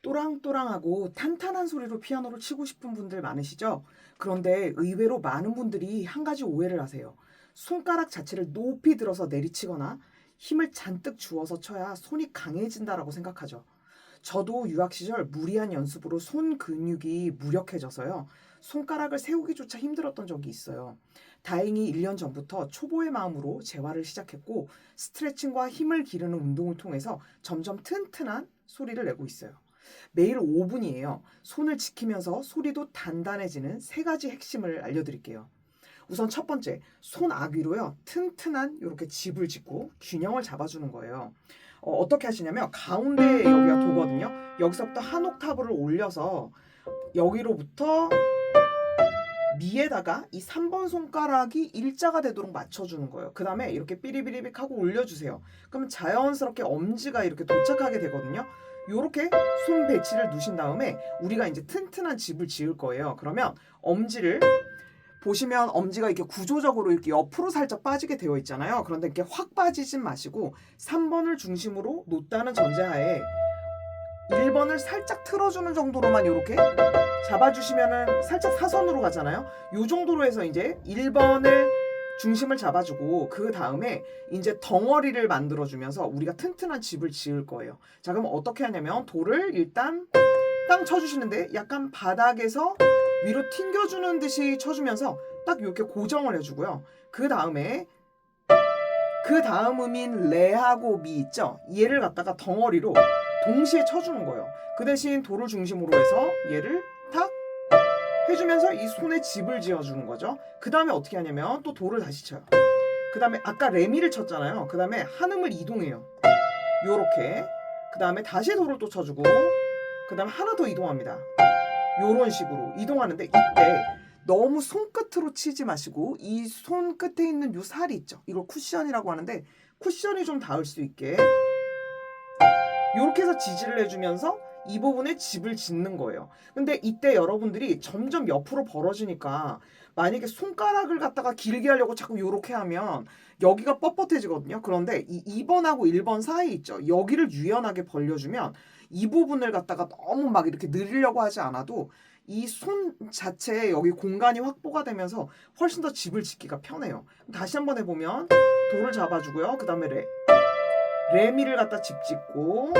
또랑또랑하고 탄탄한 소리로 피아노를 치고 싶은 분들 많으시죠? 그런데 의외로 많은 분들이 한 가지 오해를 하세요. 손가락 자체를 높이 들어서 내리치거나 힘을 잔뜩 주어서 쳐야 손이 강해진다라고 생각하죠. 저도 유학 시절 무리한 연습으로 손 근육이 무력해져서요. 손가락을 세우기조차 힘들었던 적이 있어요. 다행히 1년 전부터 초보의 마음으로 재활을 시작했고 스트레칭과 힘을 기르는 운동을 통해서 점점 튼튼한 소리를 내고 있어요. 매일 5분이에요. 손을 지키면서 소리도 단단해지는 세 가지 핵심을 알려드릴게요. 우선 첫 번째, 손 아귀로요. 튼튼한 이렇게 집을 짓고 균형을 잡아주는 거예요. 어떻게 하시냐면 가운데 여기가 도거든요. 여기서부터 한 옥타브를 올려서 여기로부터 미에다가 이 3번 손가락이 일자가 되도록 맞춰주는 거예요. 그 다음에 이렇게 삐리비리빅 하고 올려주세요. 그러면 자연스럽게 엄지가 이렇게 도착하게 되거든요. 요렇게 손 배치를 누신 다음에 우리가 이제 튼튼한 집을 지을 거예요. 그러면 엄지를 보시면 엄지가 이렇게 구조적으로 이렇게 옆으로 살짝 빠지게 되어 있잖아요. 그런데 이렇게 확 빠지진 마시고 3번을 중심으로 놓다는 전제하에 1번을 살짝 틀어주는 정도로만 이렇게 잡아주시면은 살짝 사선으로 가잖아요. 요 정도로 해서 이제 1번을 중심을 잡아주고 그 다음에 이제 덩어리를 만들어주면서 우리가 튼튼한 집을 지을 거예요. 자, 그럼 어떻게 하냐면 돌을 일단 땅 쳐주시는데 약간 바닥에서 위로 튕겨주는 듯이 쳐주면서 딱 이렇게 고정을 해주고요. 그 다음에 그 다음 음인 레하고 미 있죠? 얘를 갖다가 덩어리로 동시에 쳐주는 거예요. 그 대신 돌을 중심으로 해서 얘를 탁 해주면서 이 손에 집을 지어주는 거죠. 그 다음에 어떻게 하냐면 또 돌을 다시 쳐요. 그 다음에 아까 레미를 쳤잖아요. 그 다음에 한 음을 이동해요. 요렇게. 그 다음에 다시 돌을 또 쳐주고 그 다음에 하나 더 이동합니다. 요런 식으로 이동하는데 이때 너무 손끝으로 치지 마시고 이 손끝에 있는 요 살이 있죠. 이걸 쿠션이라고 하는데 쿠션이 좀 닿을 수 있게 요렇게 해서 지지를 해주면서 이 부분에 집을 짓는 거예요. 근데 이때 여러분들이 점점 옆으로 벌어지니까 만약에 손가락을 갖다가 길게 하려고 자꾸 요렇게 하면 여기가 뻣뻣해지거든요. 그런데 이 2번하고 1번 사이 있죠. 여기를 유연하게 벌려주면 이 부분을 갖다가 너무 막 이렇게 늘리려고 하지 않아도 이 손 자체에 여기 공간이 확보가 되면서 훨씬 더 집을 짓기가 편해요. 다시 한번 해보면 돌을 잡아주고요. 그 다음에 레미를 갖다 집 짓고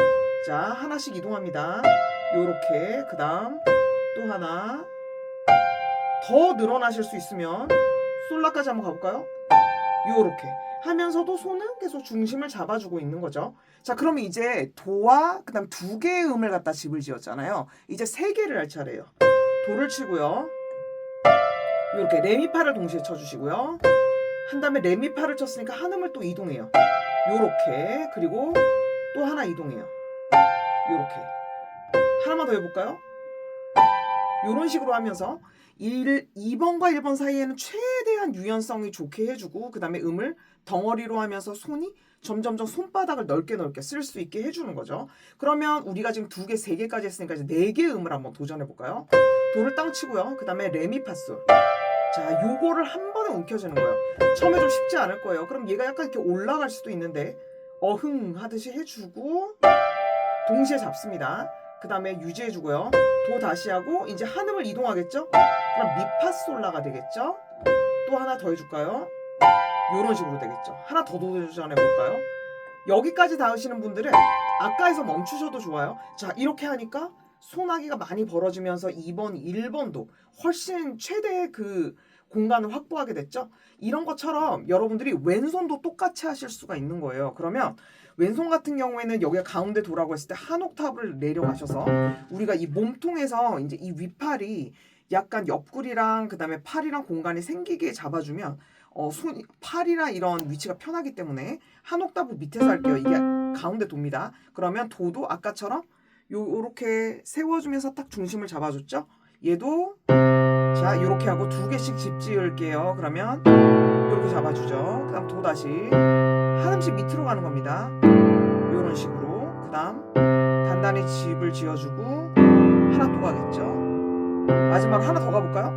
자 하나씩 이동합니다. 요렇게 그 다음 또 하나 더 늘어나실 수 있으면 솔라까지 한번 가볼까요? 요렇게 하면서도 손은 계속 중심을 잡아주고 있는 거죠. 자 그러면 이제 도와 그 다음 두 개의 음을 갖다 집을 지었잖아요. 이제 세 개를 할 차례예요. 도를 치고요. 요렇게 레미파를 동시에 쳐주시고요. 한 다음에 레미파를 쳤으니까 한 음을 또 이동해요. 요렇게 그리고 또 하나 이동해요. 요렇게 하나만 더 해볼까요? 요런 식으로 하면서 2번과 1번 사이에는 최대한 유연성이 좋게 해주고 그 다음에 음을 덩어리로 하면서 손이 점점점 손바닥을 넓게 쓸 수 있게 해주는 거죠. 그러면 우리가 지금 2개, 3개까지 했으니까 이제 4개의 음을 한번 도전해볼까요? 도를 땅 치고요. 그 다음에 레미파솔. 자, 요거를 한 번에 움켜쥐는 거예요. 처음에 좀 쉽지 않을 거예요. 그럼 얘가 약간 이렇게 올라갈 수도 있는데 어흥 하듯이 해주고 동시에 잡습니다. 그 다음에 유지해주고요. 도 다시 하고 이제 한 음을 이동하겠죠? 그럼 미파솔라가 되겠죠? 또 하나 더 해줄까요? 요런 식으로 되겠죠. 하나 더 도전해볼까요? 여기까지 닿으시는 분들은 아까에서 멈추셔도 좋아요. 자 이렇게 하니까 손아귀가 많이 벌어지면서 2번, 1번도 훨씬 최대의 그 공간을 확보하게 됐죠. 이런 것처럼 여러분들이 왼손도 똑같이 하실 수가 있는 거예요. 그러면 왼손 같은 경우에는 여기가 가운데 도라고 했을 때 한 옥타브를 내려가셔서 우리가 이 몸통에서 이제 이 윗팔이 약간 옆구리랑 그 다음에 팔이랑 공간이 생기게 잡아주면 팔이랑 이런 위치가 편하기 때문에 한 옥타브 밑에서 할게요. 이게 가운데 도입니다. 그러면 도도 아까처럼 요렇게 세워주면서 딱 중심을 잡아줬죠. 얘도 자 요렇게 하고 2개씩 집 지을게요. 그러면 요렇게 잡아주죠. 그 다음 도 다시 한 음씩 밑으로 가는 겁니다. 요런 식으로 그 다음 단단히 집을 지어주고 하나 또 가겠죠. 마지막 하나 더 가볼까요?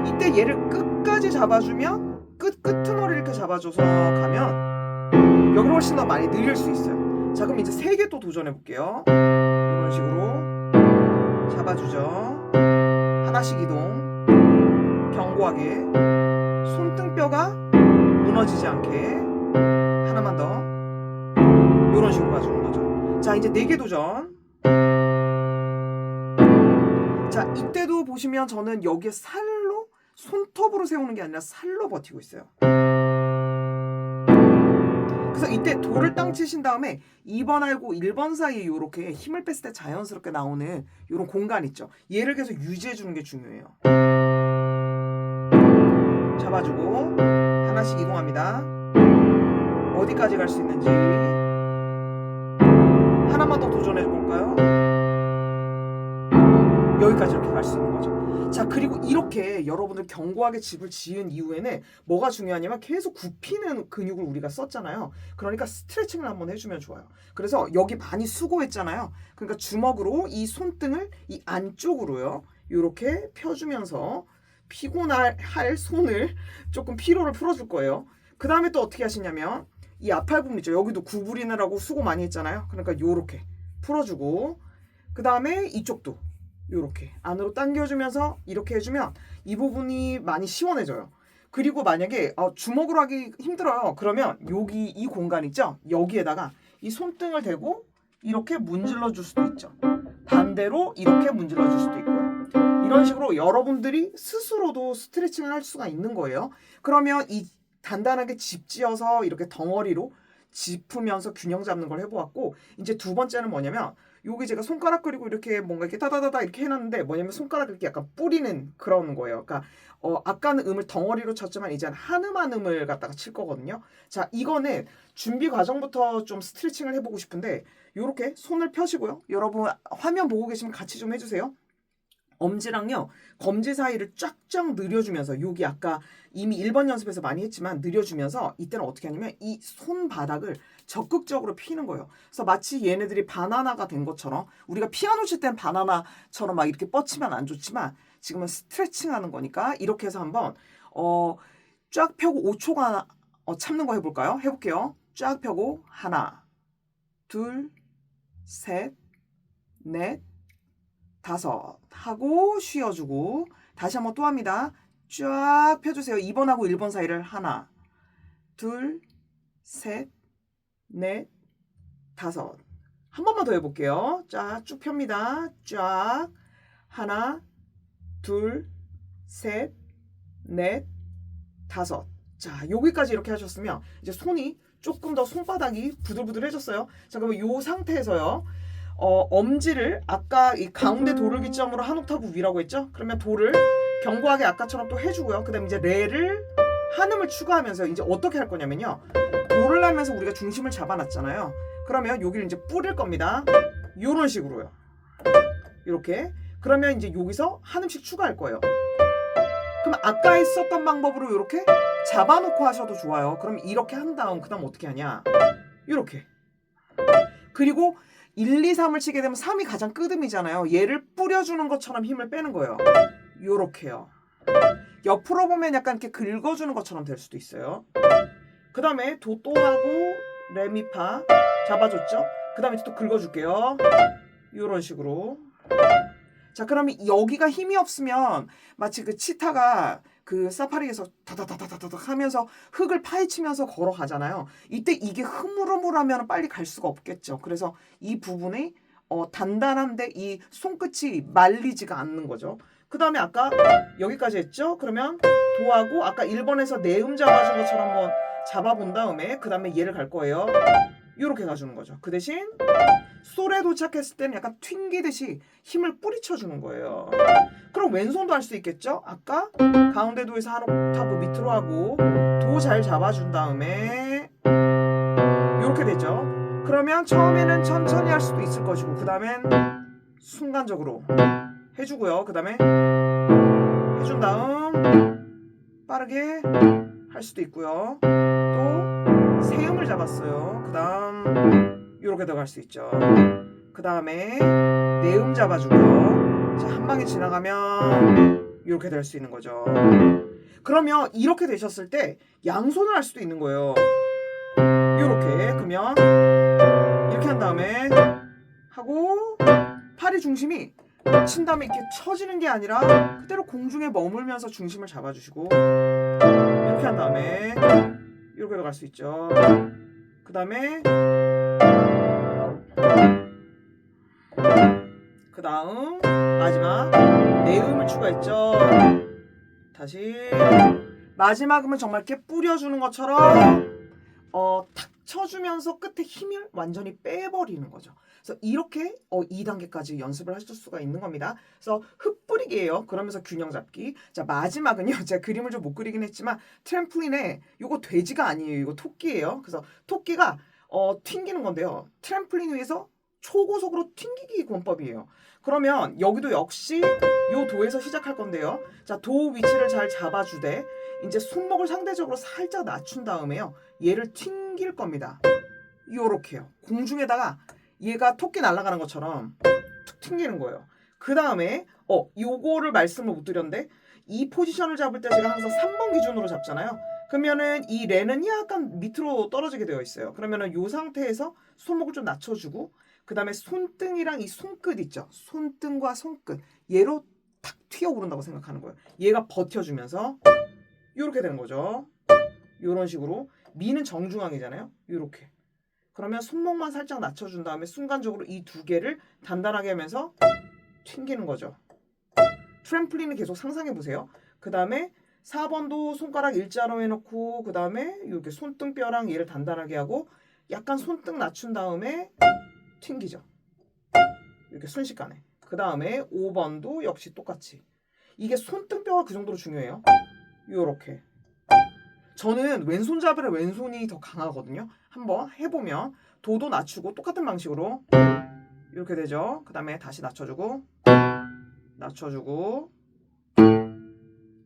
이때 얘를 끝까지 잡아주면 끄트머리 이렇게 잡아줘서 가면 여기를 훨씬 더 많이 늘릴 수 있어요. 자 그럼 이제 3개 또 도전해볼게요. 이런 이런 식으로 잡아주죠. 하나씩 이동. 견고하게. 손등뼈가 무너지지 않게. 하나만 더. 이런 식으로 가주는 거죠. 자, 이제 4개 도전. 자, 이때도 보시면 저는 여기에 살로, 손톱으로 세우는 게 아니라 살로 버티고 있어요. 그래서 이때 돌을 땅 치신 다음에 2번하고 1번 사이에 이렇게 힘을 뺐을 때 자연스럽게 나오는 이런 공간 있죠. 얘를 계속 유지해 주는 게 중요해요. 잡아주고 하나씩 이동합니다. 어디까지 갈 수 있는지 하나만 더 도전해 볼까요? 여기까지 이렇게 갈 수 있는 거죠. 자, 그리고 이렇게 여러분들 견고하게 집을 지은 이후에는 뭐가 중요하냐면 계속 굽히는 근육을 우리가 썼잖아요. 그러니까 스트레칭을 한번 해주면 좋아요. 그래서 여기 많이 수고했잖아요. 그러니까 주먹으로 이 손등을 이 안쪽으로요. 이렇게 펴주면서 피곤할 손을 조금 피로를 풀어줄 거예요. 그 다음에 또 어떻게 하시냐면 이 앞팔 부분 있죠. 여기도 구부리느라고 수고 많이 했잖아요. 그러니까 이렇게 풀어주고 그 다음에 이쪽도 요렇게 안으로 당겨주면서 이렇게 해주면 이 부분이 많이 시원해져요. 그리고 만약에 주먹으로 하기 힘들어요. 그러면 여기 이 공간 있죠? 여기에다가 이 손등을 대고 이렇게 문질러 줄 수도 있죠. 반대로 이렇게 문질러 줄 수도 있고요. 이런 식으로 여러분들이 스스로도 스트레칭을 할 수가 있는 거예요. 그러면 이 단단하게 집지어서 이렇게 덩어리로 짚으면서 균형 잡는 걸 해보았고, 이제 두 번째는 뭐냐면 여기 제가 손가락 그리고 이렇게 뭔가 이렇게 따다다다 이렇게 해놨는데 뭐냐면 손가락 이렇게 약간 뿌리는 그런 거예요. 그러니까 아까는 음을 덩어리로 쳤지만 이제는 한음 음을 갖다가 칠 거거든요. 자, 이거는 준비 과정부터 좀 스트레칭을 해보고 싶은데 이렇게 손을 펴시고요. 여러분 화면 보고 계시면 같이 좀 해주세요. 엄지랑요 검지 사이를 쫙쫙 늘려주면서 여기 아까 이미 1번 연습에서 많이 했지만 늘려주면서 이때는 어떻게 하냐면 이 손바닥을 적극적으로 피는 거예요. 그래서 마치 얘네들이 바나나가 된 것처럼 우리가 피아노 칠 때는 바나나처럼 막 이렇게 뻗치면 안 좋지만 지금은 스트레칭 하는 거니까 이렇게 해서 한번 쫙 펴고 5초간 참는 거 해볼까요? 해볼게요. 쫙 펴고 하나 둘 셋 넷 다섯 하고 쉬어주고 다시 한번 또 합니다. 쫙 펴주세요. 2번하고 1번 사이를 하나 둘 셋 넷 다섯 한 번만 더 해볼게요. 쫙 쭉 펴니다. 쫙 하나 둘 셋 넷 다섯. 자, 여기까지 이렇게 하셨으면 이제 손이 조금 더 손바닥이 부들부들해졌어요. 자, 그러면 이 상태에서요. 엄지를 아까 이 가운데 도를 기점으로 한 옥타브 위라고 했죠? 그러면 도를 견고하게 아까처럼 또 해주고요. 그 다음에 이제 레를 한음을 추가하면서 이제 어떻게 할 거냐면요. 도를 하면서 우리가 중심을 잡아놨잖아요. 그러면 여기를 이제 뿌릴 겁니다. 이런 식으로요. 이렇게. 그러면 이제 여기서 한음씩 추가할 거예요. 그럼 아까 했었던 방법으로 이렇게 잡아놓고 하셔도 좋아요. 그럼 이렇게 한 다음 그 다음 어떻게 하냐. 이렇게. 그리고 1, 2, 3을 치게 되면 3이 가장 끄듬이잖아요. 얘를 뿌려주는 것처럼 힘을 빼는 거예요. 요렇게요. 옆으로 보면 약간 이렇게 긁어주는 것처럼 될 수도 있어요. 그 다음에 도 또 하고 레미파 잡아줬죠. 그 다음에 또 긁어줄게요. 요런 식으로. 자, 그러면 여기가 힘이 없으면 마치 그 치타가 그 사파리에서 다다다다다닥 하면서 흙을 파헤치면서 걸어가잖아요. 이때 이게 흐물흐물하면 빨리 갈 수가 없겠죠. 그래서 이 부분이 단단한데 이 손끝이 말리지가 않는 거죠. 그 다음에 아까 여기까지 했죠. 그러면 도하고 아까 1번에서 내음 잡아준 것처럼 한번 잡아본 다음에 그 다음에 얘를 갈 거예요. 이렇게 가주는 거죠. 그 대신 솔에 도착했을 때는 약간 튕기듯이 힘을 뿌리쳐주는 거예요. 그럼 왼손도 할 수 있겠죠? 아까 가운데 도에서 한 옥타브 밑으로 하고 도 잘 잡아준 다음에 이렇게 되죠. 그러면 처음에는 천천히 할 수도 있을 것이고 그 다음엔 순간적으로 해주고요. 그 다음에 해준 다음 빠르게 할 수도 있고요. 또 세음을 잡았어요. 그 다음 이렇게 들어갈 수 있죠. 그 다음에 내음 잡아주고요. 자, 한 방에 지나가면 이렇게 될 수 있는 거죠. 그러면 이렇게 되셨을 때 양손을 할 수도 있는 거예요. 이렇게. 그러면 이렇게 한 다음에 하고 팔의 중심이 친 다음에 이렇게 처지는 게 아니라 그대로 공중에 머물면서 중심을 잡아주시고 이렇게 한 다음에 이렇게도 갈 수 있죠. 그 다음에 마지막 내음을 추가했죠. 다시 마지막 음은 정말 이렇게 뿌려주는 것처럼 탁 쳐주면서 끝에 힘을 완전히 빼버리는 거죠. 그래서 이렇게 2단계까지 연습을 하실 수가 있는 겁니다. 그래서 흩뿌리기예요. 그러면서 균형 잡기. 자, 마지막은요. 제가 그림을 좀 못 그리긴 했지만 트램플린에 이거 돼지가 아니에요. 이거 토끼예요. 그래서 토끼가 튕기는 건데요. 트램플린 위에서 초고속으로 튕기기 권법이에요. 그러면 여기도 역시 요 도에서 시작할 건데요. 자, 도 위치를 잘 잡아주되 이제 손목을 상대적으로 살짝 낮춘 다음에요. 얘를 튕길 겁니다. 요렇게요. 공중에다가 얘가 토끼 날아가는 것처럼 툭 튕기는 거예요. 그 다음에 요거를 말씀을 못 드렸는데 이 포지션을 잡을 때 제가 항상 3번 기준으로 잡잖아요. 그러면은 이 레는 약간 밑으로 떨어지게 되어 있어요. 그러면은 요 상태에서 손목을 좀 낮춰주고 그 다음에 손등이랑 이 손끝 있죠. 손등과 손끝 얘로 탁 튀어 오른다고 생각하는 거예요. 얘가 버텨주면서 이렇게 되는 거죠. 이런 식으로 미는 정중앙이잖아요. 이렇게. 그러면 손목만 살짝 낮춰준 다음에 순간적으로 이 두 개를 단단하게 하면서 튕기는 거죠. 트램플린을 계속 상상해 보세요. 그 다음에 4번도 손가락 일자로 해놓고 그 다음에 이렇게 손등뼈랑 얘를 단단하게 하고 약간 손등 낮춘 다음에 튕기죠. 이렇게 순식간에. 그 다음에 5번도 역시 똑같이. 이게 손등뼈가 그 정도로 중요해요. 요렇게. 저는 왼손잡이라 왼손이 더 강하거든요. 한번 해보면 도도 낮추고 똑같은 방식으로 이렇게 되죠. 그 다음에 다시 낮춰주고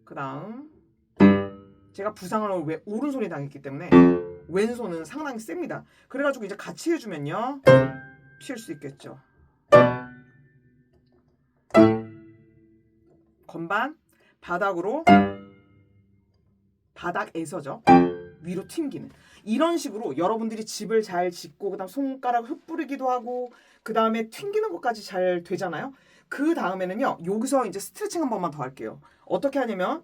그 다음 제가 부상을 왜 오른손이 당했기 때문에 왼손은 상당히 셉니다. 그래가지고 이제 같이 해주면요 튈 수 있겠죠. 건반 바닥에서죠. 위로 튕기는 이런 식으로 여러분들이 집을 잘 짓고 그 다음 손가락 흩뿌리기도 하고 그 다음에 튕기는 것까지 잘 되잖아요. 그 다음에는요 여기서 이제 스트레칭 한 번만 더 할게요. 어떻게 하냐면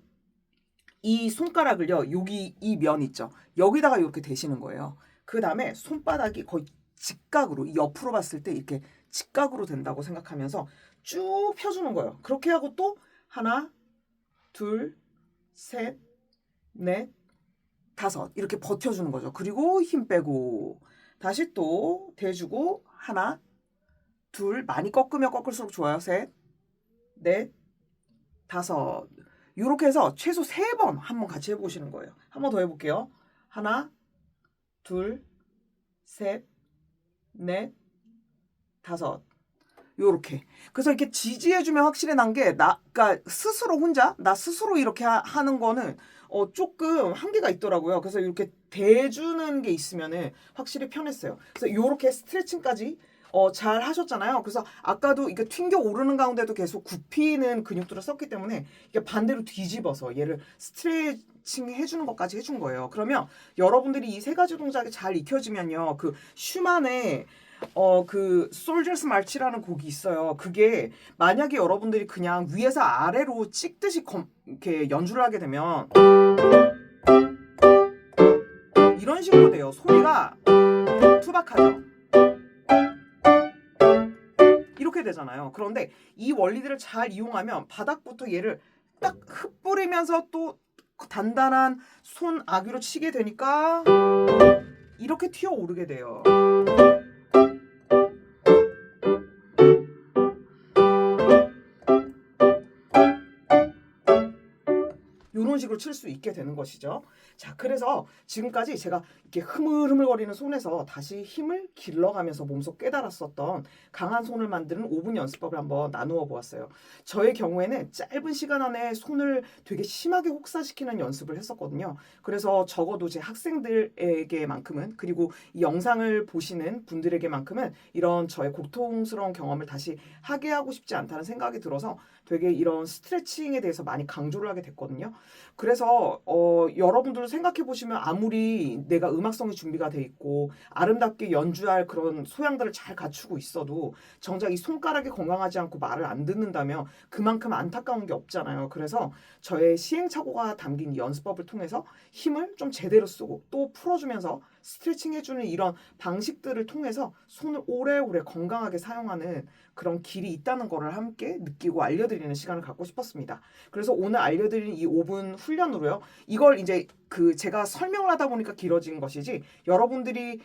이 손가락을요 여기 이 면 있죠. 여기다가 이렇게 대시는 거예요. 그 다음에 손바닥이 거의 직각으로 옆으로 봤을 때 이렇게 직각으로 된다고 생각하면서 쭉 펴주는 거예요. 그렇게 하고 또 하나 둘 셋 넷 다섯 이렇게 버텨주는 거죠. 그리고 힘 빼고 다시 또 대주고 하나 둘 많이 꺾으면 꺾을수록 좋아요. 셋 넷 다섯 이렇게 해서 최소 3번 한번 같이 해보시는 거예요. 한 번 더 해볼게요. 하나 둘 셋 넷 다섯 요렇게. 그래서 이렇게 지지해주면 확실히 난 게 그러니까 스스로 혼자 나 스스로 이렇게 하는 거는 조금 한계가 있더라고요. 그래서 이렇게 대주는 게 있으면은 확실히 편했어요. 그래서 요렇게 스트레칭까지 잘 하셨잖아요. 그래서 아까도 이게 튕겨 오르는 가운데도 계속 굽히는 근육들을 썼기 때문에 이게 반대로 뒤집어서 얘를 스트레칭 해주는 것까지 해준 거예요. 그러면 여러분들이 이 3가지 동작이 잘 익혀지면요. 그 슈만의 그 솔저스 말치라는 곡이 있어요. 그게 만약에 여러분들이 그냥 위에서 아래로 찍듯이 이렇게 연주를 하게 되면 이런 식으로 돼요. 소리가 투박하죠. 이렇게 되잖아요. 그런데 이 원리들을 잘 이용하면 바닥부터 얘를 딱 흩뿌리면서 또 단단한 손 아귀로 치게 되니까 이렇게 튀어오르게 돼요. 이런 식으로 칠 수 있게 되는 것이죠. 자, 그래서 지금까지 제가 이렇게 흐물흐물거리는 손에서 다시 힘을 길러가면서 몸속 깨달았었던 강한 손을 만드는 5분 연습법을 한번 나누어 보았어요. 저의 경우에는 짧은 시간 안에 손을 되게 심하게 혹사시키는 연습을 했었거든요. 그래서 적어도 제 학생들에게만큼은 그리고 이 영상을 보시는 분들에게만큼은 이런 저의 고통스러운 경험을 다시 하게 하고 싶지 않다는 생각이 들어서 되게 이런 스트레칭에 대해서 많이 강조를 하게 됐거든요. 그래서 여러분들도 생각해 보시면 아무리 내가 음악성이 준비가 돼 있고 아름답게 연주할 그런 소양들을 잘 갖추고 있어도 정작 이 손가락이 건강하지 않고 말을 안 듣는다면 그만큼 안타까운 게 없잖아요. 그래서 저의 시행착오가 담긴 이 연습법을 통해서 힘을 좀 제대로 쓰고 또 풀어주면서 스트레칭 해주는 이런 방식들을 통해서 손을 오래오래 건강하게 사용하는 그런 길이 있다는 거를 함께 느끼고 알려드리는 시간을 갖고 싶었습니다. 그래서 오늘 알려드린 이 5분 훈련으로요. 이걸 이제 그 제가 설명을 하다 보니까 길어진 것이지 여러분들이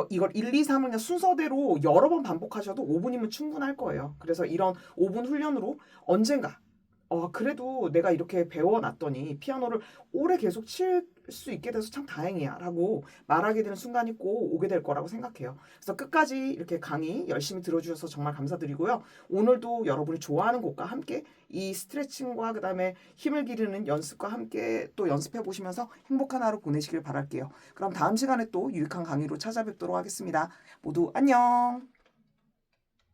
이걸 1, 2, 3을 그냥 순서대로 여러 번 반복하셔도 5분이면 충분할 거예요. 그래서 이런 5분 훈련으로 언젠가 그래도 내가 이렇게 배워놨더니 피아노를 오래 계속 칠 수 있게 돼서 참 다행이야 라고 말하게 되는 순간이 꼭 오게 될 거라고 생각해요. 그래서 끝까지 이렇게 강의 열심히 들어주셔서 정말 감사드리고요. 오늘도 여러분이 좋아하는 곡과 함께 이 스트레칭과 그다음에 힘을 기르는 연습과 함께 또 연습해 보시면서 행복한 하루 보내시길 바랄게요. 그럼 다음 시간에 또 유익한 강의로 찾아뵙도록 하겠습니다. 모두 안녕!